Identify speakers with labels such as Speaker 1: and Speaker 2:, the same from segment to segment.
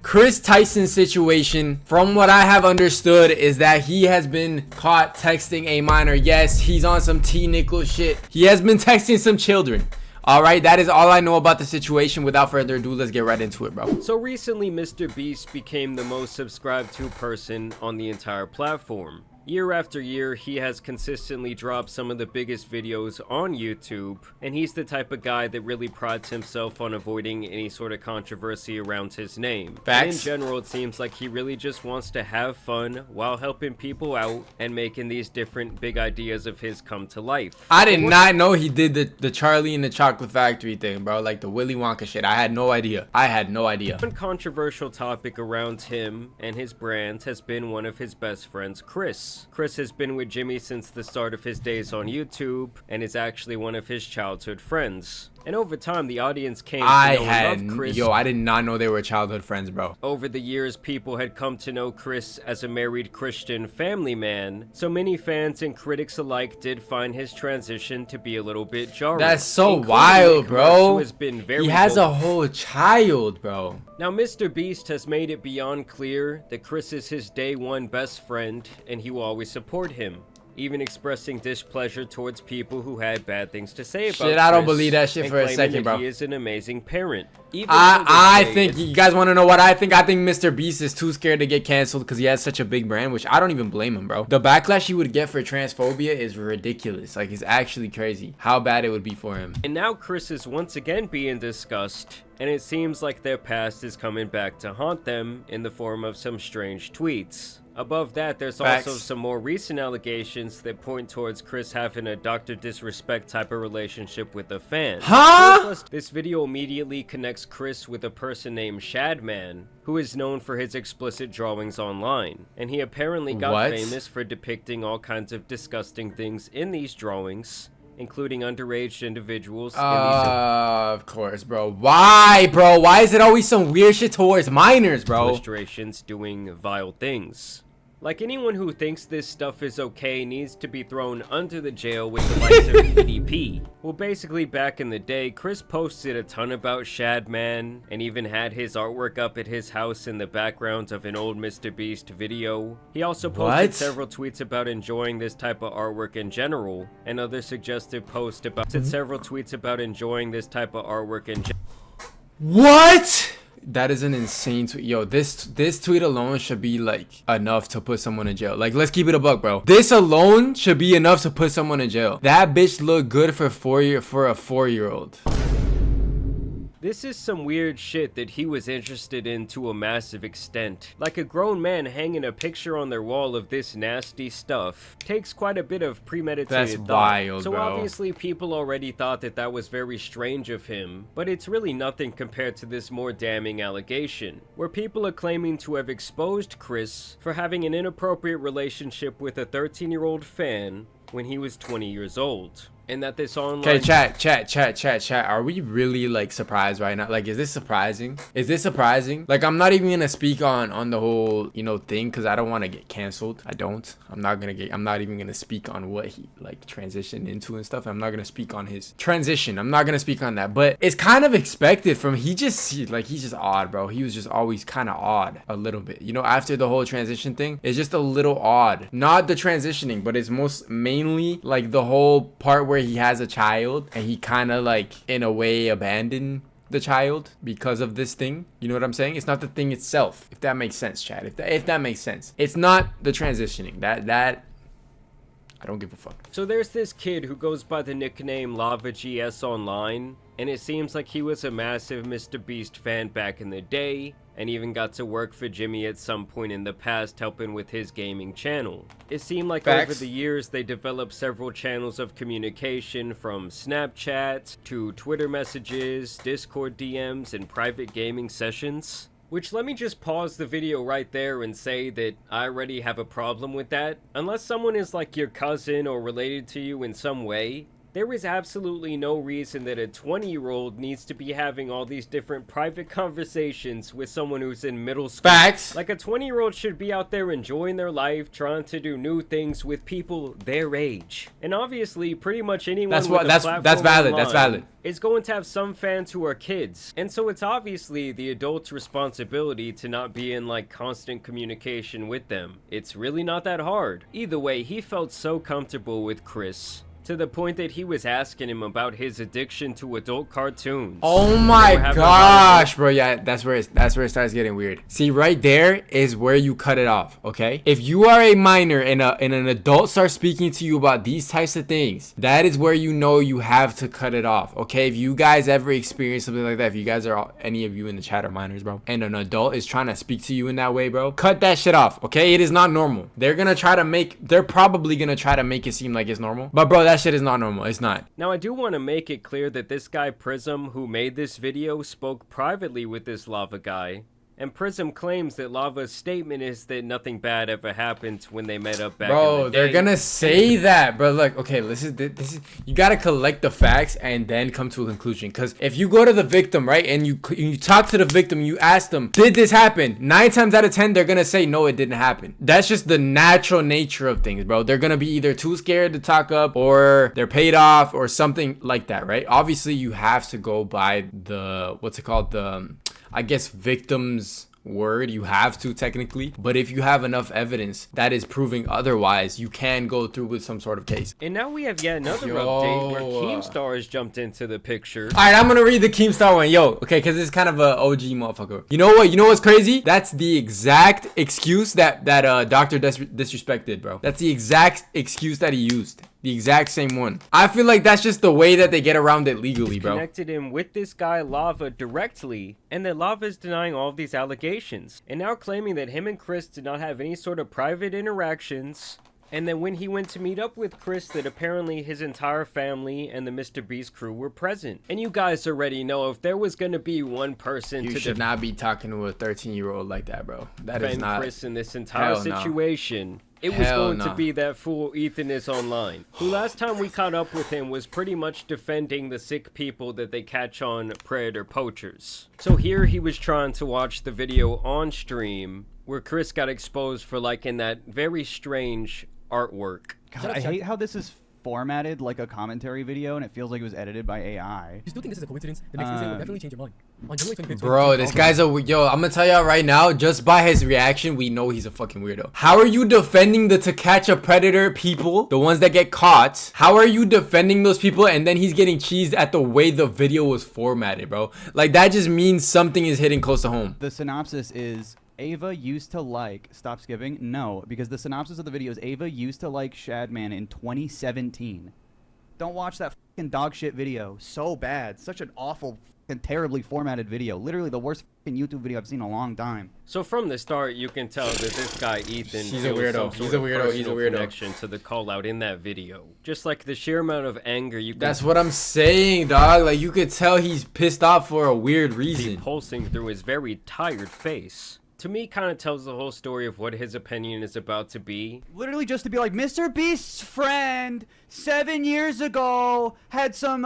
Speaker 1: Kris Tyson's situation, from what I have understood, is that he has been caught texting a minor. Yes, he's on some T. Nichols shit. He has been texting some children. All right, that is all I know about the situation. Without further ado, let's get right into it, bro.
Speaker 2: So recently, Mr. Beast became the most subscribed to person on the entire platform. Year after year, he has consistently dropped some of the biggest videos on YouTube, and he's the type of guy that really prides himself on avoiding any sort of controversy around his name.
Speaker 1: Facts.
Speaker 2: And in general, it seems like he really just wants to have fun while helping people out and making these different big ideas of his come to life.
Speaker 1: I did not know he did the Charlie and the Chocolate Factory thing, bro. Like the Willy Wonka shit. I had no idea. One controversial topic around him and his brand has been one of his best friends, Kris. Kris has been with Jimmy since the start of his days on YouTube and is actually one of his childhood friends. And over time, the audience came to know and love Kris. Yo, I did not know they were childhood friends, bro.
Speaker 2: Over the years, people had come to know Kris as a married Christian family man. So many fans and critics alike did find his transition to be a little bit jarring.
Speaker 1: That's so wild, bro.
Speaker 2: Who has been very
Speaker 1: he has a whole child, bro.
Speaker 2: Now, Mr. Beast has made it beyond clear that Kris is his day one best friend, and he will always support him, even expressing displeasure towards people who had bad things to say about Kris.
Speaker 1: I don't believe that shit for a second, bro.
Speaker 2: He is an amazing parent.
Speaker 1: I think, you guys want to know what I think? I think Mr. Beast is too scared to get canceled because he has such a big brand, which I don't even blame him, bro. The backlash he would get for transphobia is ridiculous. Like, it's actually crazy how bad it would be for him.
Speaker 2: And now Kris is once again being discussed, and it seems like their past is coming back to haunt them in the form of some strange tweets. Above that, there's also some more recent allegations that point towards Kris having a Dr. Disrespect type of relationship with a fan.
Speaker 1: Huh?
Speaker 2: This video immediately connects Kris with a person named Shadman, who is known for his explicit drawings online. And he apparently got famous for depicting all kinds of disgusting things in these drawings, including underage individuals.
Speaker 1: Of course, bro. Why, bro? Why is it always some weird shit towards minors, bro?
Speaker 2: Illustrations doing vile things. Like, anyone who thinks this stuff is okay needs to be thrown under the jail with the likes of PDP. Well, basically, back in the day, Kris posted a ton about Shadman and even had his artwork up at his house in the background of an old Mr. Beast video. He also posted several tweets about enjoying this type of artwork in general, and other suggestive posts about What? That is an insane tweet. Yo, this tweet alone should be like enough to put someone in jail. Like, let's keep it a buck, bro. This alone should be enough to put someone in jail. That bitch looked good for a 4-year-old. This is some weird shit that he was interested in to a massive extent. Like, a grown man hanging a picture on their wall of this nasty stuff takes quite a bit of premeditated thought.
Speaker 1: That's wild,
Speaker 2: so
Speaker 1: bro.
Speaker 2: Obviously people already thought that that was very strange of him, but it's really nothing compared to this more damning allegation, where people are claiming to have exposed Kris for having an inappropriate relationship with a 13-year-old fan when he was 20 years old. And that this online...
Speaker 1: Okay, chat. Are we really, like, surprised right now? Like, is this surprising? Like, I'm not even gonna speak on the whole, you know, thing, because I don't want to get canceled. I'm not even gonna speak on what he, like, transitioned into and stuff. I'm not gonna speak on his transition. I'm not gonna speak on that. But it's kind of expected from... he's just odd, bro. He was just always kind of odd a little bit. You know, after the whole transition thing, it's just a little odd. Not the transitioning, but it's mainly, like, the whole part where he has a child and he kind of, like, in a way abandoned the child because of this thing. You know what I'm saying? It's not the thing itself, if that makes sense, Chad. If that makes sense. It's not the transitioning. That I don't give a fuck.
Speaker 2: So there's this kid who goes by the nickname LavaGS online, and it seems like he was a massive Mr. Beast fan back in the day, and even got to work for Jimmy at some point in the past helping with his gaming channel. It seemed like over the years they developed several channels of communication, from Snapchat to Twitter messages, Discord DMs, and private gaming sessions. Which, let me just pause the video right there and say that I already have a problem with that. Unless someone is like your cousin or related to you in some way, There is absolutely no reason that a 20-year-old needs to be having all these different private conversations with someone who's in middle school.
Speaker 1: Facts.
Speaker 2: Like, a 20-year-old should be out there enjoying their life, trying to do new things with people their age. And obviously, pretty much anyone
Speaker 1: That's
Speaker 2: with
Speaker 1: what.
Speaker 2: a
Speaker 1: That's
Speaker 2: platform
Speaker 1: valid. That's
Speaker 2: online
Speaker 1: valid.
Speaker 2: is going to have some fans who are kids. And so it's obviously the adult's responsibility to not be in like constant communication with them. It's really not that hard. Either way, he felt so comfortable with Kris, to the point that he was asking him about his addiction to adult cartoons.
Speaker 1: Oh my gosh, bro. Yeah, that's where it starts getting weird. See, right there is where you cut it off, okay? If you are a minor and an adult starts speaking to you about these types of things, that is where you know you have to cut it off, okay? If you guys ever experience something like that, if you guys are any of you in the chat are minors, bro, and an adult is trying to speak to you in that way, bro, cut that shit off, okay? It is not normal. They're probably gonna try to make it seem like it's normal, but bro, that shit is not normal. It's not.
Speaker 2: Now, I do want to make it clear that this guy Prism, who made this video, spoke privately with this Lava guy. And Prism claims that Lava's statement is that nothing bad ever happened when they met up back in the day.
Speaker 1: Bro, they're gonna say that, bro. Look, okay, this is you gotta collect the facts and then come to a conclusion. Because if you go to the victim, right, and you talk to the victim, you ask them, did this happen? 9 times out of 10, they're gonna say no, it didn't happen. That's just the natural nature of things, bro. They're gonna be either too scared to talk up, or they're paid off, or something like that, right? Obviously, you have to go by the I guess victim's word. You have to technically, but if you have enough evidence that is proving otherwise, you can go through with some sort of case.
Speaker 2: And now we have yet another update where Keemstar has jumped into the picture.
Speaker 1: All right, I'm gonna read the Keemstar one, okay, because it's kind of a OG motherfucker. You know what? You know what's crazy? That's the exact excuse that Dr. Disrespect, bro. That's the exact excuse that he used. The exact same one. I feel like that's just the way that they get around it legally, bro.
Speaker 2: Connected him with this guy Lava directly, and that Lava is denying all of these allegations, and now claiming that him and Kris did not have any sort of private interactions, and then when he went to meet up with Kris, that apparently his entire family and the Mr. Beast crew were present. And you guys already know, if there was gonna be one person
Speaker 1: you should not be talking to a 13-year-old like that, bro. That is not
Speaker 2: Kris in this entire situation. It was going to be that fool Ethan is online, who last time we caught up with him was pretty much defending the sick people that they catch on predator poachers. So here he was trying to watch the video on stream where Kris got exposed for liking that very strange artwork.
Speaker 3: God, I hate how this is formatted like a commentary video and it feels like it was edited by AI.
Speaker 4: You still think this is a coincidence? The next incident will definitely change your mind. On January 25th,
Speaker 1: bro, this guy's I'm gonna tell y'all right now, just by his reaction, we know he's a fucking weirdo. How are you defending the To Catch a Predator people, the ones that get caught? How are you defending those people and then he's getting cheesed at the way the video was formatted, bro? Like, that just means something is hitting close to home.
Speaker 3: The synopsis is Ava used to like, stop skipping, no, because the synopsis of the video is Ava used to like Shadman in 2017. Don't watch that fucking dog shit video. So bad. Such an awful and terribly formatted video. Literally the worst fucking YouTube video I've seen in a long time.
Speaker 2: So from the start, you can tell that this guy Ethan
Speaker 1: he's a weirdo. He's a weirdo.
Speaker 2: Connection to the call out in that video. Just like the sheer amount of anger you can.
Speaker 1: That's what I'm saying, dog. Like, you could tell he's pissed off for a weird reason.
Speaker 2: Pulsing through his very tired face. To me, kind of tells the whole story of what his opinion is about to be.
Speaker 3: Literally just to be like, Mr. Beast's friend 7 years ago had some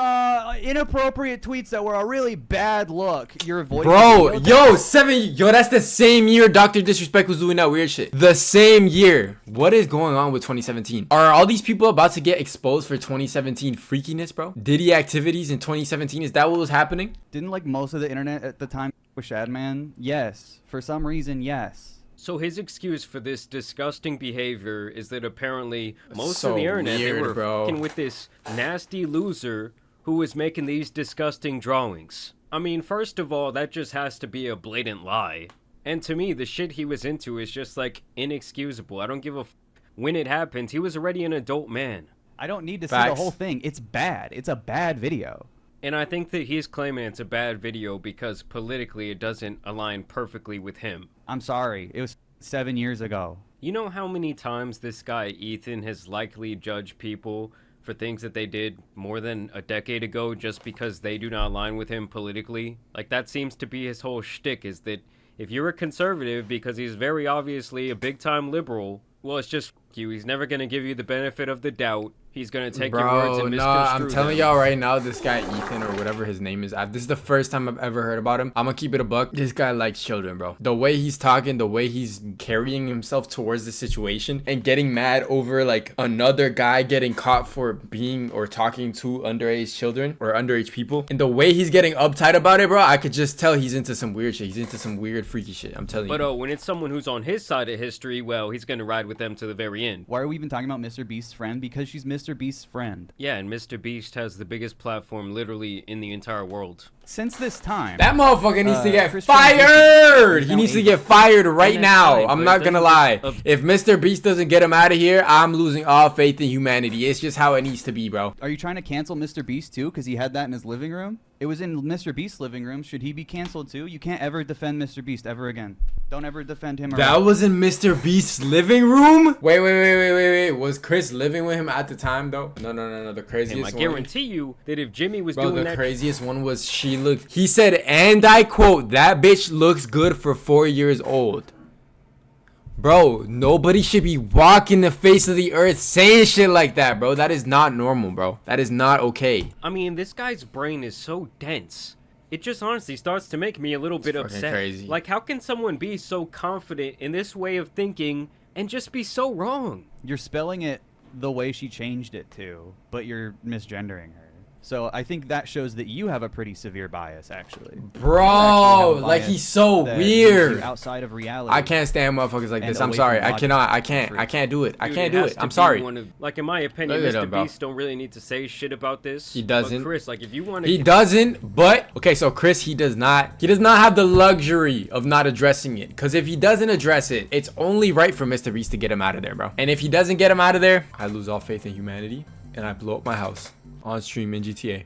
Speaker 3: inappropriate tweets that were a really bad look. You're avoiding.
Speaker 1: Bro, that's the same year Dr. Disrespect was doing that weird shit. The same year. What is going on with 2017? Are all these people about to get exposed for 2017 freakiness, bro? Diddy activities in 2017? Is that what was happening?
Speaker 3: Didn't like most of the internet at the time with Shadman? Yes. For some reason, yes.
Speaker 2: So his excuse for this disgusting behavior is that apparently most of the internet, they were fucking with this nasty loser who was making these disgusting drawings. I mean, first of all, that just has to be a blatant lie. And to me, the shit he was into is just like inexcusable. I don't give a f. When it happened, he was already an adult man.
Speaker 3: I don't need to see the whole thing. It's bad. It's a bad video.
Speaker 2: And I think that he's claiming it's a bad video because politically it doesn't align perfectly with him.
Speaker 3: I'm sorry. It was 7 years ago.
Speaker 2: You know how many times this guy Ethan has likely judged people for things that they did more than a decade ago just because they do not align with him politically? Like, that seems to be his whole shtick, is that if you're a conservative, because he's very obviously a big-time liberal, well, it's just f*** you. He's never going to give you the benefit of the doubt. He's gonna take your words
Speaker 1: Bro,
Speaker 2: and
Speaker 1: no,
Speaker 2: misconstrue
Speaker 1: I'm telling
Speaker 2: them.
Speaker 1: y'all right now, this guy Ethan or whatever his name is, this is the first time I've ever heard about him. I'm gonna keep it a buck. This guy likes children, bro. The way he's talking, the way he's carrying himself towards the situation and getting mad over like another guy getting caught for being or talking to underage children or underage people, and the way he's getting uptight about it, bro, I could just tell he's into some weird shit. He's into some weird freaky shit. I'm telling you.
Speaker 2: But when it's someone who's on his side of history, well, he's gonna ride with them to the very end.
Speaker 3: Why are we even talking about Mr. Beast's friend? Because she's Mr. Beast's friend.
Speaker 2: Yeah, and Mr. Beast has the biggest platform literally in the entire world.
Speaker 3: Since this time,
Speaker 1: That motherfucker needs to get
Speaker 3: Kris
Speaker 1: fired.
Speaker 3: Tyson
Speaker 1: He needs to
Speaker 3: is
Speaker 1: get fired right
Speaker 2: And that's
Speaker 1: now.
Speaker 2: fine,
Speaker 1: I'm
Speaker 2: but
Speaker 1: not
Speaker 2: it
Speaker 1: gonna
Speaker 2: doesn't
Speaker 1: lie.
Speaker 2: just-
Speaker 1: If Mr. Beast doesn't get him out of here, I'm losing all faith in humanity. It's just how it needs to be, bro.
Speaker 3: are you trying to cancel Mr. Beast too? Because he had that in his living room. It was in Mr. Beast's living room. Should he be canceled too? You can't ever defend Mr. Beast ever again. Don't ever defend him.
Speaker 1: That was in Mr. Beast's living room? Wait. Was Chris living with him at the time, though? No. The craziest
Speaker 2: And I
Speaker 1: one.
Speaker 2: guarantee you that if Jimmy was
Speaker 1: Bro,
Speaker 2: doing
Speaker 1: the
Speaker 2: that,
Speaker 1: craziest one was he said, and I quote, that bitch looks good for 4 years old. Bro, nobody should be walking the face of the earth saying shit like that, bro. That is not normal, bro. That is not okay.
Speaker 2: I mean, this guy's brain is so dense. It just honestly starts to make me a little bit
Speaker 1: fucking
Speaker 2: upset.
Speaker 1: crazy.
Speaker 2: Like, how can someone be so confident in this way of thinking and just be so wrong?
Speaker 3: You're spelling it the way she changed it to, but you're misgendering her. So I think that shows that you have a pretty severe bias, actually.
Speaker 1: Bro, like he's so weird.
Speaker 3: Outside of reality.
Speaker 1: I can't stand motherfuckers like
Speaker 3: And
Speaker 1: this. I'm
Speaker 3: away
Speaker 1: sorry.
Speaker 3: from
Speaker 1: I
Speaker 3: logic.
Speaker 1: cannot. I can't do it. I
Speaker 2: Dude,
Speaker 1: can't
Speaker 2: it
Speaker 1: do
Speaker 2: has
Speaker 1: it.
Speaker 2: to
Speaker 1: I'm
Speaker 2: be
Speaker 1: sorry.
Speaker 2: like, in my opinion,
Speaker 1: Look at
Speaker 2: Mr.
Speaker 1: him, bro.
Speaker 2: Beast don't really need to say shit about this.
Speaker 1: He doesn't.
Speaker 2: But Chris, like, if you want to...
Speaker 1: He doesn't, but okay, so Chris, he does not have the luxury of not addressing it. Because if he doesn't address it, it's only right for Mr. Beast to get him out of there, bro. And if he doesn't get him out of there, I lose all faith in humanity and I blow up my house on stream in GTA.